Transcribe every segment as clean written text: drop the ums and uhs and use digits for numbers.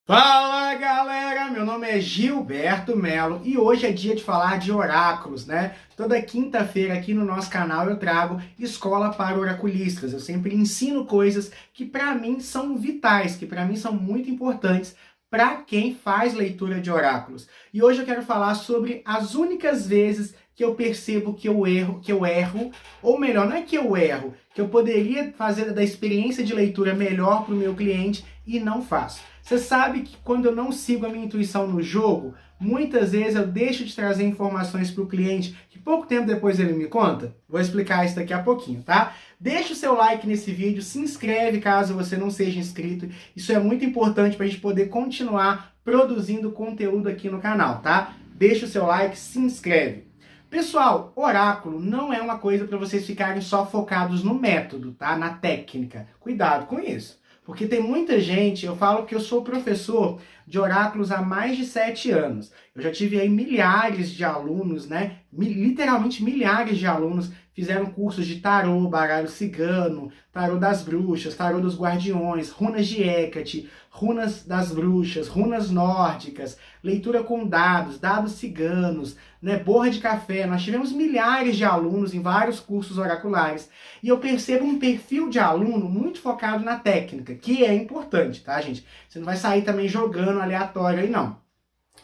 Fala galera, meu nome é Gilberto Melo e hoje é dia de falar de oráculos, né? Toda quinta-feira aqui no nosso canal eu trago Escola para Oraculistas. Eu sempre ensino coisas que para mim são vitais, que para mim são muito importantes para quem faz leitura de oráculos. E hoje eu quero falar sobre as únicas vezes que eu percebo que eu erro, ou melhor, não é que eu erro, que eu poderia fazer da experiência de leitura melhor para o meu cliente e não faço. Você sabe que quando eu não sigo a minha intuição no jogo, muitas vezes eu deixo de trazer informações para o cliente que pouco tempo depois ele me conta? Vou explicar isso daqui a pouquinho, tá? Deixa o seu like nesse vídeo, se inscreve caso você não seja inscrito. Isso é muito importante para a gente poder continuar produzindo conteúdo aqui no canal, tá? Deixa o seu like, se inscreve. Pessoal, oráculo não é uma coisa para vocês ficarem só focados no método, tá? Na técnica. Cuidado com isso. Porque tem muita gente, eu falo que eu sou professor de oráculos há mais de 7 anos. Eu já tive aí milhares de alunos, né? Literalmente milhares de alunos fizeram cursos de tarô, baralho cigano, tarô das bruxas, tarô dos guardiões, runas de Hecate, runas das bruxas, runas nórdicas, leitura com dados, dados ciganos, né? Borra de café. Nós tivemos milhares de alunos em vários cursos oraculares. E eu percebo um perfil de aluno muito focado na técnica, que é importante, tá, gente? Você não vai sair também jogando aleatório aí, não.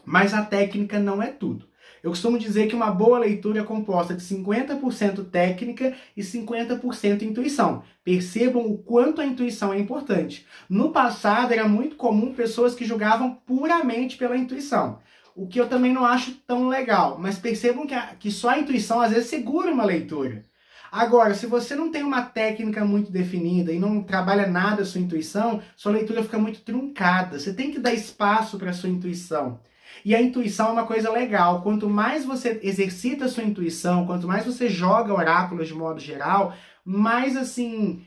Mas a técnica não é tudo. Eu costumo dizer que uma boa leitura é composta de 50% técnica e 50% intuição. Percebam o quanto a intuição é importante. No passado era muito comum pessoas que julgavam puramente pela intuição. O que eu também não acho tão legal. Mas percebam que só a intuição às vezes segura uma leitura. Agora, se você não tem uma técnica muito definida e não trabalha nada a sua intuição, sua leitura fica muito truncada. Você tem que dar espaço para a sua intuição. E a intuição é uma coisa legal. Quanto mais você exercita a sua intuição, quanto mais você joga oráculos de modo geral, mais assim,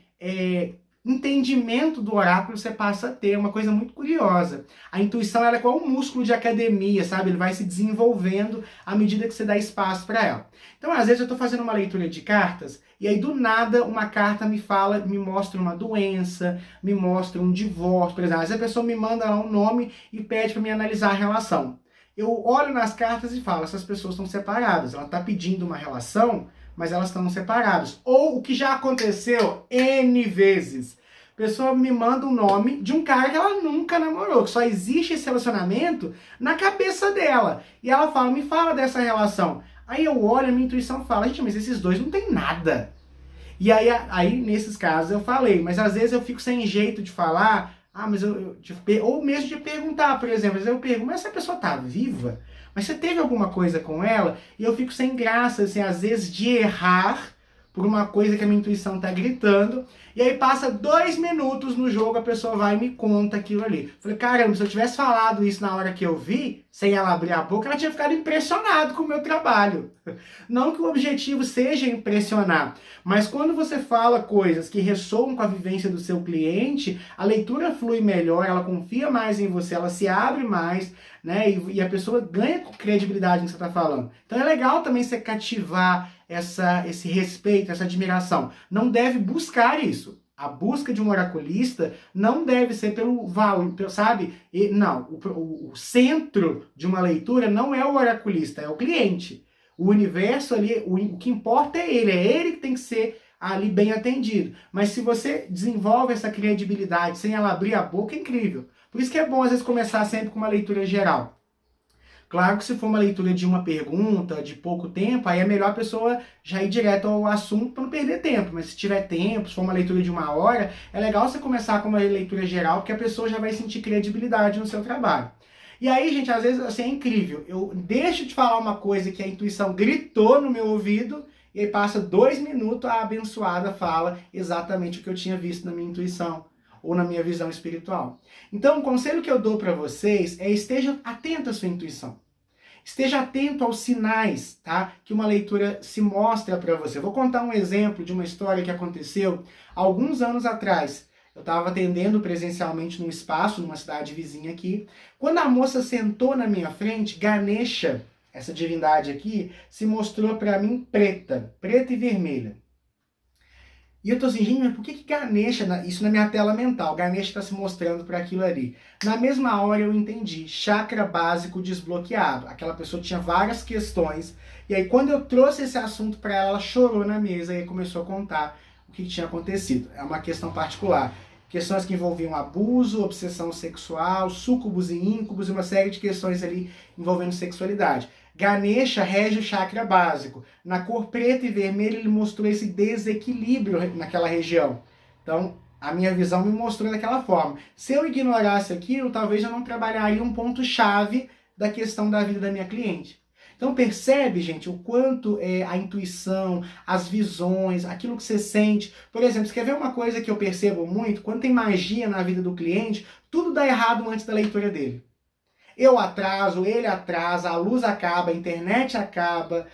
entendimento do oráculo você passa a ter. É uma coisa muito curiosa. A intuição ela é como um músculo de academia, sabe? Ele vai se desenvolvendo à medida que você dá espaço para ela. Então, às vezes eu estou fazendo uma leitura de cartas e aí do nada uma carta me fala, me mostra uma doença, me mostra um divórcio, por exemplo. Às vezes a pessoa me manda lá um nome e pede para me analisar a relação. Eu olho nas cartas e falo, essas pessoas estão separadas. Ela está pedindo uma relação, mas elas estão separadas. Ou o que já aconteceu N vezes. A pessoa me manda um nome de um cara que ela nunca namorou, que só existe esse relacionamento na cabeça dela. E ela fala, me fala dessa relação. Aí eu olho, a minha intuição fala, gente, mas esses dois não tem nada. E aí nesses casos eu falei, mas às vezes eu fico sem jeito de falar, mas ou mesmo de perguntar, por exemplo, às vezes eu pergunto, mas essa pessoa tá viva? Mas você teve alguma coisa com ela? E eu fico sem graça, assim, às vezes de errar por uma coisa que a minha intuição tá gritando, e aí passa 2 minutos no jogo, a pessoa vai e me conta aquilo ali. Falei, caramba, se eu tivesse falado isso na hora que eu vi, sem ela abrir a boca, ela tinha ficado impressionada com o meu trabalho. Não que o objetivo seja impressionar, mas quando você fala coisas que ressoam com a vivência do seu cliente, a leitura flui melhor, ela confia mais em você, ela se abre mais, né? E a pessoa ganha credibilidade no que você está falando. Então é legal também você cativar esse respeito, essa admiração. Não deve buscar isso. A busca de um oraculista não deve ser pelo valor, sabe? Não, o centro de uma leitura não é o oraculista, é o cliente. O universo ali, o que importa é ele que tem que ser ali bem atendido. Mas se você desenvolve essa credibilidade sem ela abrir a boca, é incrível. Por isso que é bom às vezes começar sempre com uma leitura geral. Claro que se for uma leitura de uma pergunta, de pouco tempo, aí é melhor a pessoa já ir direto ao assunto para não perder tempo. Mas se tiver tempo, se for uma leitura de 1 hora, é legal você começar com uma leitura geral, porque a pessoa já vai sentir credibilidade no seu trabalho. E aí, gente, às vezes assim, é incrível. Eu deixo de falar uma coisa que a intuição gritou no meu ouvido, e aí passa 2 minutos, a abençoada fala exatamente o que eu tinha visto na minha intuição ou na minha visão espiritual. Então, o conselho que eu dou para vocês é esteja atento à sua intuição. Esteja atento aos sinais, tá? Que uma leitura se mostra para você. Vou contar um exemplo de uma história que aconteceu alguns anos atrás. Eu estava atendendo presencialmente num espaço, numa cidade vizinha aqui. Quando a moça sentou na minha frente, Ganesha, essa divindade aqui, se mostrou para mim preta e vermelha. E eu tô assim, gente, mas por que Ganesha, isso na minha tela mental, Ganesha está se mostrando para aquilo ali? Na mesma hora eu entendi, chakra básico desbloqueado. Aquela pessoa tinha várias questões, e aí quando eu trouxe esse assunto para ela, ela chorou na mesa e começou a contar o que tinha acontecido. É uma questão particular. Questões que envolviam abuso, obsessão sexual, súcubos e íncubos, e uma série de questões ali envolvendo sexualidade. Ganesha rege o chakra básico. Na cor preta e vermelha ele mostrou esse desequilíbrio naquela região. Então, a minha visão me mostrou daquela forma. Se eu ignorasse aquilo, talvez eu não trabalharia um ponto-chave da questão da vida da minha cliente. Então percebe, gente, o quanto a intuição, as visões, aquilo que você sente. Por exemplo, você quer ver uma coisa que eu percebo muito? Quando tem magia na vida do cliente, tudo dá errado antes da leitura dele. Eu atraso, ele atrasa, a luz acaba, a internet acaba,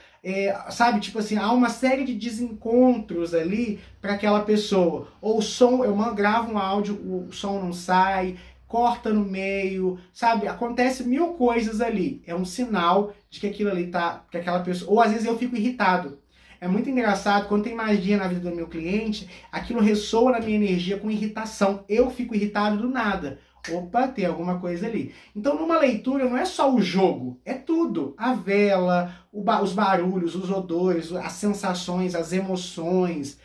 sabe? Tipo assim, há uma série de desencontros ali para aquela pessoa. Ou o som, eu gravo um áudio, o som não sai, corta no meio, sabe? Acontece mil coisas ali. É um sinal de que aquilo ali tá, que aquela pessoa... Ou às vezes eu fico irritado. É muito engraçado, quando tem magia na vida do meu cliente, aquilo ressoa na minha energia com irritação. Eu fico irritado do nada. Opa, tem alguma coisa ali. Então, numa leitura, não é só o jogo, é tudo. A vela, os barulhos, os odores, as sensações, as emoções,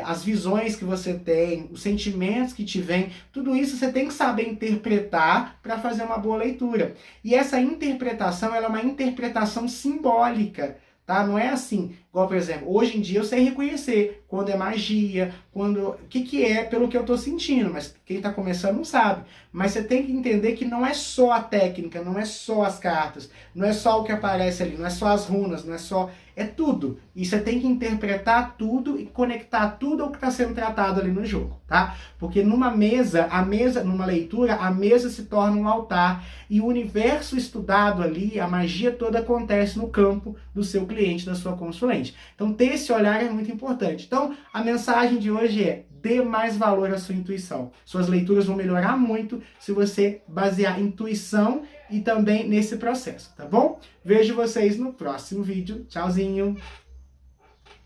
as visões que você tem, os sentimentos que te vêm, tudo isso você tem que saber interpretar para fazer uma boa leitura. E essa interpretação, ela é uma interpretação simbólica, tá? Não é assim, igual, por exemplo, hoje em dia eu sei reconhecer quando é magia, quando... o que é pelo que eu tô sentindo, mas quem tá começando não sabe. Mas você tem que entender que não é só a técnica, não é só as cartas, não é só o que aparece ali, não é só as runas, não é só... é tudo. E você tem que interpretar tudo e conectar tudo ao que está sendo tratado ali no jogo, tá? Porque numa mesa, numa leitura, a mesa se torna um altar e o universo estudado ali, a magia toda acontece no campo do seu cliente, da sua consulente. Então ter esse olhar é muito importante. Então a mensagem de hoje é: dê mais valor à sua intuição. Suas leituras vão melhorar muito se você basear intuição e também nesse processo, tá bom? Vejo vocês no próximo vídeo. Tchauzinho!